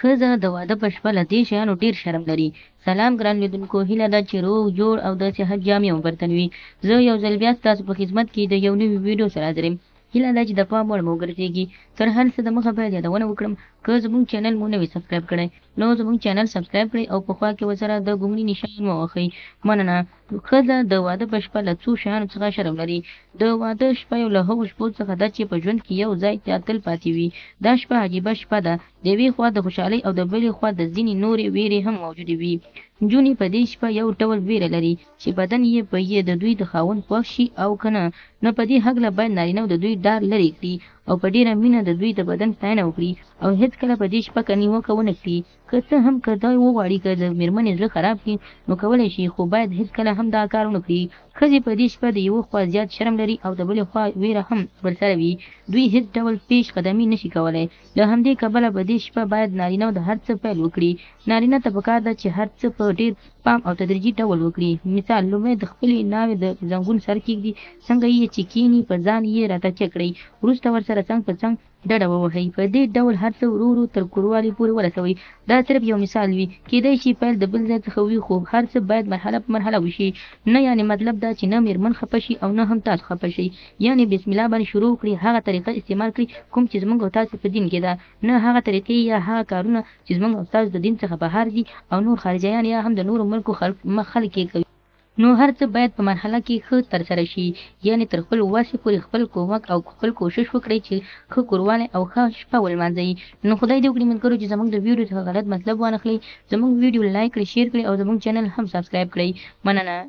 ښځه د واده په شپه له دې شیانو ډېر شرم لري. سلام ګران لیدونکو، هیله ده چې روغ جوړ او د صحت جامې مو برتن وي. زه یو ځل بیا ستاسو په خدمت کې د یو نوي ویډیو سره حاضر یم. هیله ده چې د پام وړ مو وګرځېږي. تر هر څه دمخه باید یادونه وکړم، که زموږ چینل مو نه وي سبسکرایب کړی نو زموږ چینل سبسکرایب کړئ او په خوا کې ورسره د ګونګړي نشان مو ووهئ. مننه. ښځه د واده په شپه له څو شیانو څخه شرم لري. د واده شپه یو له هغو شپو څخه ده چې په ژوند کې یو ځای تل پاتې وي. دا شپه عجیبه شپه ده. د یوې خوا د خوشحالۍ او د بلې خوا د ځینې نورې ویرې هم موجودې وي. نجونې په دې شپه یو ډول ویره لري چې بدن یې به یې د دوی د خاوند خوښ شي او که نه. نو په دې هکله باید نارینه د دوی ډار لرې کړي او په ډېره مینه د دوی د بدن ستاینه وکړي او هېڅکله په دې شپه که نیوکه ونه کړي. که څه هم که دا وغواړي که د مېرمنې زړه خراب کړي نو کولی شي، خو باید هېڅکله هم دا کار ونه کړي. ښځې په دې شپه د یوه خوا زیات شرم لري او د بلې خوا ویره هم ورسره وي. دوی هېڅ ډول پیش قدمي نشي کولی. له همدې کبله په دې شپه باید نارینه د هر څه پیل وکړي. نارینه ته پکار ده چې هر څه په ډېر پام او تدریجي ډول وکړي. مثال، لومړی د خپلې ناوې د زنګون سر کېږدي، څنګه یې چې کښېني په ځان یې راتکیه کړئ، وروسته ورسره څنګ په څنګ ډډه ووهئ. په دې ډول هر څه ورو ورو تر کوروالي پورې ورسوئ. دا صرف یو مثال وي، کېدای شي پیل د بل ځای څخه وي، خو هر څه باید مرحله په مرحله وشي. نه یعنې مطلب دا چې نه مېرمن خفه شي او نه هم تاسو خفه شئ. یعنې بسم الله باندې شروع کړئ، هغه طریقه استعمال کړئ کوم چې زموږ او تاسو په دین کې ده، نه هغه طریقې یا هغه کارونه چې زموږ او تاسو د دین څخه بهر دي او نور خارجیان یا هم د نورو ملکو خلک یې کوي. نو هر څه باید په مرحله کې ښه ترسره شي. یعنې تر خپل وسې پورې خپل کومک او خپل کوشش وکړئ چې ښه کوروالی او ښه شپه ولمانځئ. نو خدای دې وکړي ملګرو چې زموږ د ویډیو څخه غلط مطلب وانخلئ. زموږ ویډیو لایک کړئ، شیر کړئ او زموږ چینل هم سبسکرایب کړئ. مننه.